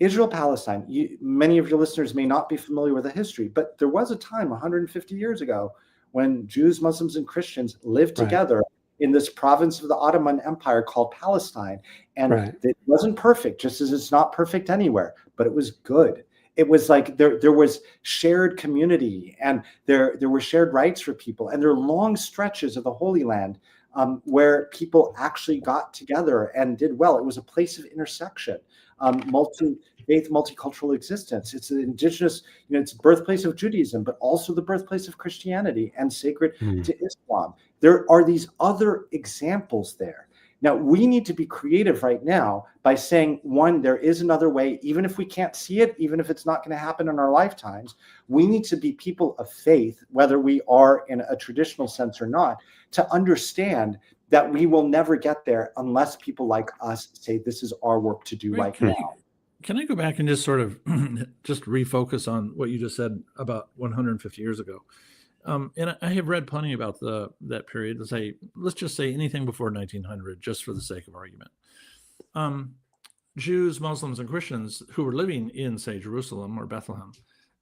Israel-Palestine, many of your listeners may not be familiar with the history, but there was a time 150 years ago when Jews, Muslims, and Christians lived Right. together in this province of the Ottoman Empire called Palestine. And Right. it wasn't perfect, just as it's not perfect anywhere, but it was good. It was like there was shared community, and there were shared rights for people, and there are long stretches of the Holy Land where people actually got together and did well. It was a place of intersection, multi-faith, multicultural existence. It's an indigenous, it's the birthplace of Judaism, but also the birthplace of Christianity and sacred Mhm. to Islam. There are these other examples there. Now, we need to be creative right now by saying, one, there is another way, even if we can't see it, even if it's not going to happen in our lifetimes. We need to be people of faith, whether we are in a traditional sense or not, to understand that we will never get there unless people like us say this is our work to do right now. Can I go back and just sort of just refocus on what you just said about 150 years ago? And I have read plenty about that period. Let's just say anything before 1900, just for the sake of argument. Jews, Muslims, and Christians who were living in, say, Jerusalem or Bethlehem,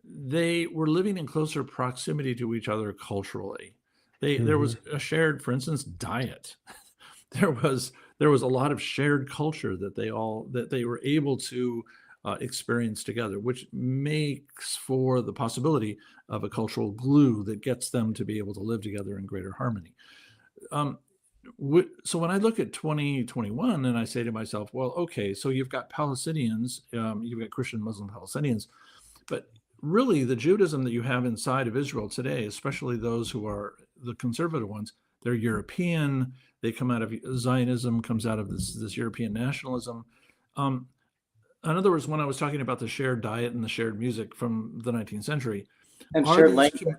they were living in closer proximity to each other culturally. There was a shared, for instance, diet. There was a lot of shared culture that they were able to experience together, which makes for the possibility of a cultural glue that gets them to be able to live together in greater harmony. So when I look at 2021 and I say to myself, well, okay, so you've got Palestinians, you've got Christian, Muslim Palestinians, but really the Judaism that you have inside of Israel today, especially those who are the conservative ones, They're European. They come out of Zionism, comes out of this European nationalism. In other words, when I was talking about the shared diet and the shared music from the 19th century, And are shared these language.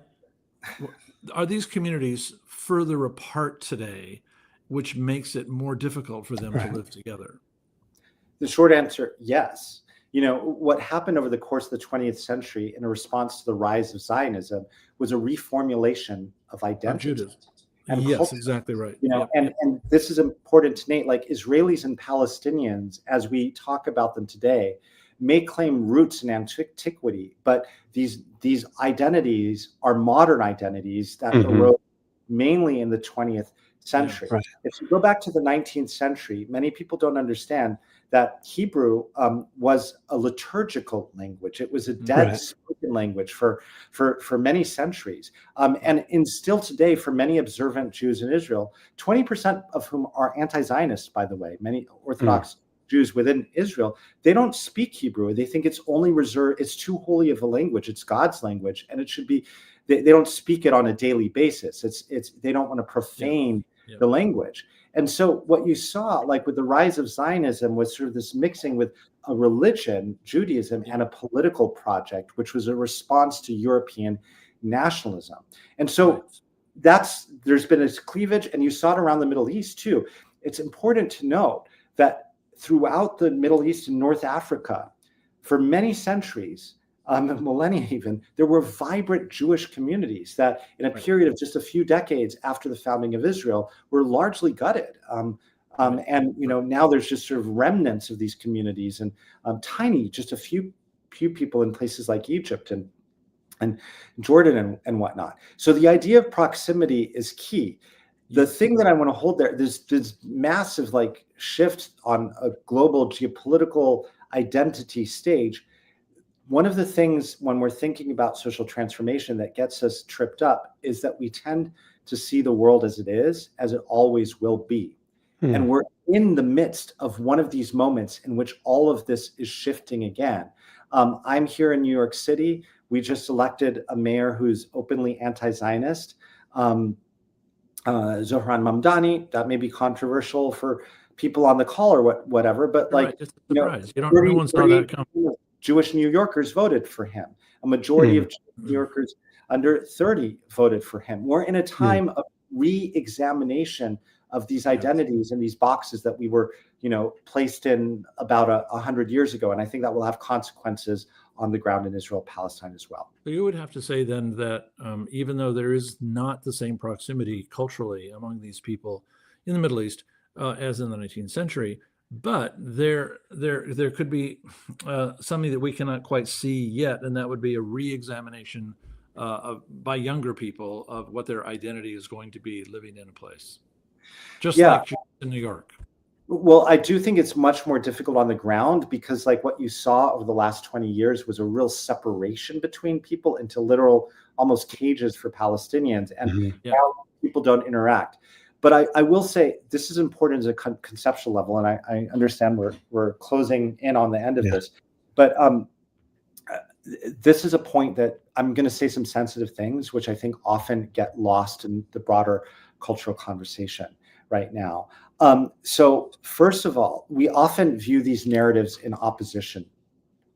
are these communities further apart today, which makes it more difficult for them to live together? The short answer, yes. What happened over the course of the 20th century in a response to the rise of Zionism was a reformulation of identity Judaism. and Yes, culture. exactly right. And this is important to Nate, like Israelis and Palestinians, as we talk about them today, may claim roots in antiquity, but these identities are modern identities that arose mainly in the 20th century. Right. If you go back to the 19th century, many people don't understand that Hebrew was a liturgical language. It was a dead spoken language for many centuries. And still today, for many observant Jews in Israel, 20% of whom are anti-Zionist, by the way, many Orthodox Jews within Israel, they don't speak Hebrew. They think it's only reserved, it's too holy of a language. It's God's language, and it should be, they don't speak it on a daily basis. They don't want to profane the language. And so what you saw, like with the rise of Zionism, was sort of this mixing with a religion, Judaism, and a political project, which was a response to European nationalism. And so there's been this cleavage, and you saw it around the Middle East too. It's important to note that throughout the Middle East and North Africa, for many centuries, millennia even, there were vibrant Jewish communities that in a period of just a few decades after the founding of Israel were largely gutted. And now there's just sort of remnants of these communities, and tiny, just a few people in places like Egypt and Jordan and whatnot. So the idea of proximity is key. The thing that I want to hold there, there's this massive like shift on a global geopolitical identity stage. One of the things when we're thinking about social transformation that gets us tripped up is that we tend to see the world as it always will be. And we're in the midst of one of these moments in which all of this is shifting again. I'm here in New York City. We just elected a mayor who's openly anti-Zionist, Zohran Mamdani. That may be controversial for people on the call or whatever, but like, just a surprise. No one saw that coming. Jewish New Yorkers voted for him. A majority of New Yorkers under 30 voted for him. We're in a time of re-examination of these identities and these boxes that we were, placed in about 100 years ago. And I think that will have consequences on the ground in Israel-Palestine as well. So you would have to say then that even though there is not the same proximity culturally among these people in the Middle East as in the 19th century, but there could be something that we cannot quite see yet, and that would be a re-examination by younger people of what their identity is going to be living in a place, just like Jews in New York. Well, I do think it's much more difficult on the ground because like what you saw over the last 20 years was a real separation between people into literal almost cages for Palestinians, and now people don't interact. But I will say this is important as a conceptual level, and I understand we're closing in on the end of this. But this is a point that I'm going to say some sensitive things, which I think often get lost in the broader cultural conversation right now. So first of all, we often view these narratives in opposition.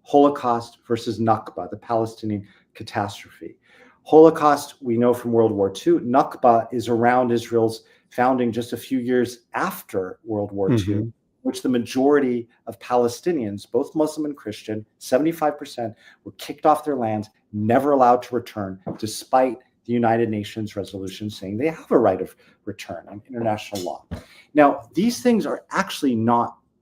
Holocaust versus Nakba, the Palestinian catastrophe. Holocaust, we know from World War II. Nakba is around Israel's founding just a few years after World War II, which the majority of Palestinians, both Muslim and Christian, 75%, were kicked off their lands, never allowed to return, despite the United Nations resolution saying they have a right of return on international law. Now, these things are actually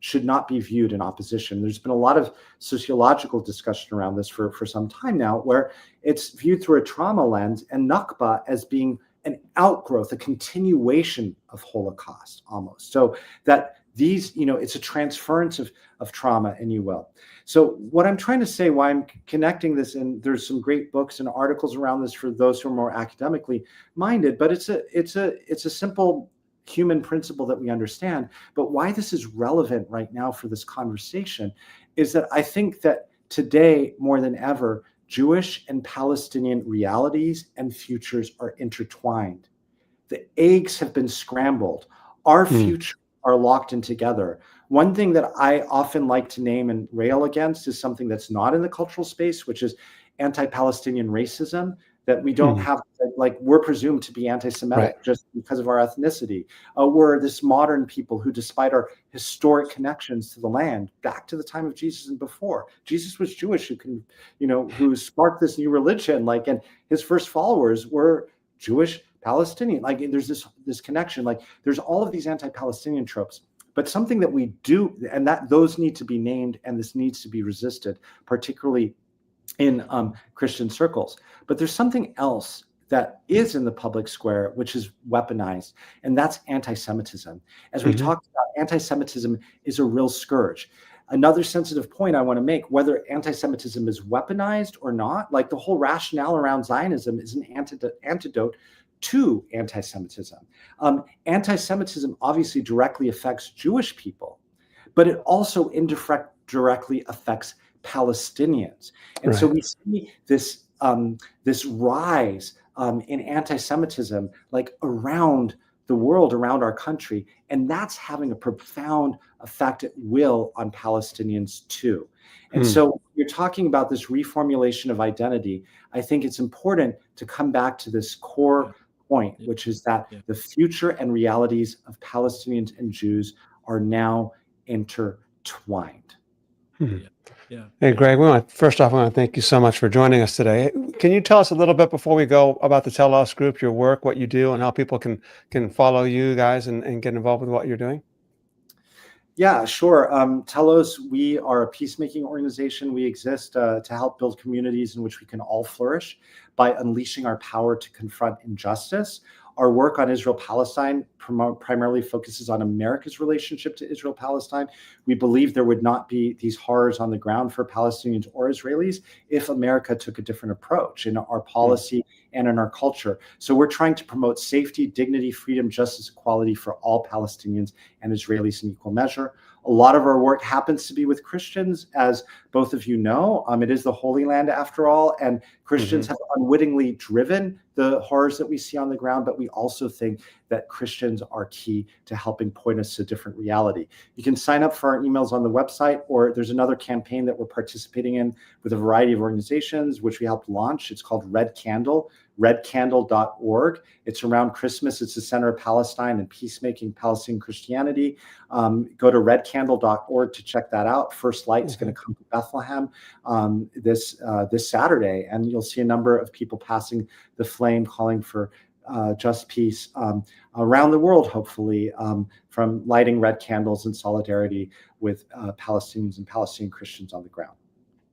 should not be viewed in opposition. There's been a lot of sociological discussion around this for some time now, where it's viewed through a trauma lens, and Nakba as being an outgrowth, a continuation of Holocaust almost. So that these, it's a transference of trauma, and you will. So what I'm trying to say, why I'm connecting this, and there's some great books and articles around this for those who are more academically minded, but it's a simple human principle that we understand. But why this is relevant right now for this conversation is that I think that today, more than ever, Jewish and Palestinian realities and futures are intertwined. The eggs have been scrambled. Our future are locked in together. One thing that I often like to name and rail against is something that's not in the cultural space, which is anti-Palestinian racism, that we don't have, like, we're presumed to be anti-Semitic just because of our ethnicity. We're this modern people who, despite our historic connections to the land, back to the time of Jesus and before, Jesus was Jewish, who sparked this new religion, like, and his first followers were Jewish Palestinian. Like, there's this connection, like there's all of these anti-Palestinian tropes. But something that we do, and that those need to be named, and this needs to be resisted, particularly in Christian circles. But there's something else that is in the public square, which is weaponized, and that's anti-Semitism. As we talked about, anti-Semitism is a real scourge. Another sensitive point I want to make, whether anti-Semitism is weaponized or not, like the whole rationale around Zionism is an antidote to anti-Semitism. Anti-Semitism obviously directly affects Jewish people, but it also indirectly affects Palestinians. And so we see this rise in anti-Semitism, like, around the world, around our country, and that's having a profound effect at will on Palestinians too. And so you're talking about this reformulation of identity. I think it's important to come back to this core point, which is that the future and realities of Palestinians and Jews are now intertwined. Hey, Greg, first off, I want to thank you so much for joining us today. Can you tell us a little bit before we go about the Telos Group, your work, what you do, and how people can follow you guys and get involved with what you're doing? Yeah, sure. Telos, we are a peacemaking organization. We exist to help build communities in which we can all flourish by unleashing our power to confront injustice. Our work on Israel-Palestine primarily focuses on America's relationship to Israel-Palestine. We believe there would not be these horrors on the ground for Palestinians or Israelis if America took a different approach in our policy and in our culture. So we're trying to promote safety, dignity, freedom, justice, equality for all Palestinians and Israelis in equal measure. A lot of our work happens to be with Christians, as both of you know. It is the Holy Land after all, and Christians have unwittingly driven the horrors that we see on the ground, but we also think that Christians are key to helping point us to a different reality. You can sign up for our emails on the website, or there's another campaign that we're participating in with a variety of organizations, which we helped launch. It's called Red Candle, redcandle.org. It's around Christmas. It's the center of Palestine and peacemaking, Palestinian Christianity. Go to redcandle.org to check that out. First Light is going to come to Bethlehem this Saturday, and you'll see a number of people passing the flame, calling for just peace around the world, hopefully, from lighting red candles in solidarity with Palestinians and Palestinian Christians on the ground.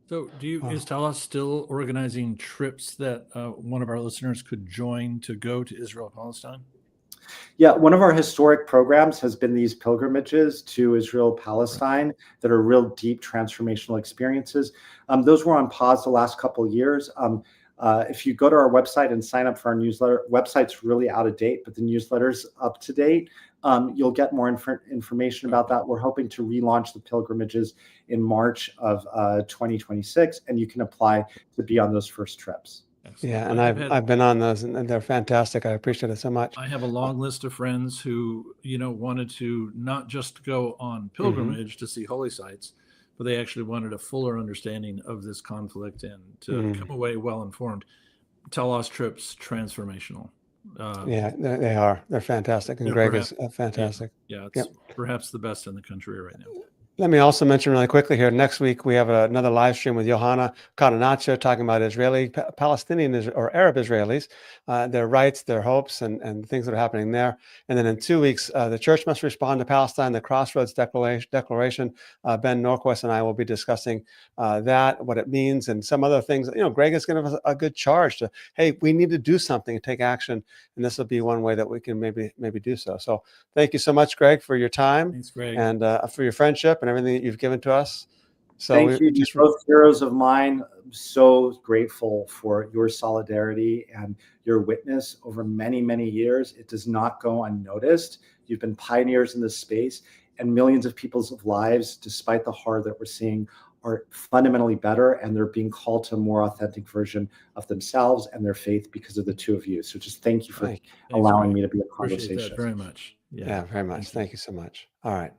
So is Telos still organizing trips that one of our listeners could join to go to Israel-Palestine? Yeah, one of our historic programs has been these pilgrimages to Israel-Palestine that are real deep transformational experiences. Those were on pause the last couple of years. If you go to our website and sign up for our newsletter, website's really out of date, but the newsletter's up to date. You'll get more information about that. We're hoping to relaunch the pilgrimages in March of 2026, and you can apply to be on those first trips. Excellent. Yeah, and I've been on those, and they're fantastic. I appreciate it so much. I have a long list of friends who, wanted to not just go on pilgrimage to see holy sites, but they actually wanted a fuller understanding of this conflict and to come away well informed. Telos trips transformational. Yeah, they are. They're fantastic, and Greg is fantastic. Yeah, it's perhaps the best in the country right now. Let me also mention really quickly here, next week we have another live stream with Johanna Catenaccio talking about Palestinian or Arab Israelis, their rights, their hopes, and things that are happening there. And then in 2 weeks, the church must respond to Palestine, the Crossroads Declaration. Ben Norquist and I will be discussing that, what it means, and some other things. Greg is going to have a good charge to, hey, we need to do something and take action, and this will be one way that we can maybe do so. So thank you so much, Greg, for your time. Thanks, Greg. And for your friendship and everything that you've given to us. So thank you. You're both heroes of mine. I'm so grateful for your solidarity and your witness over many, many years. It does not go unnoticed. You've been pioneers in this space, and millions of people's lives, despite the horror that we're seeing, are fundamentally better, and they're being called to a more authentic version of themselves and their faith because of the two of you. So just thank you for Thank allowing Greg. me to be a Appreciate conversation. that very much. Yeah, very much. Thank you so much. All right.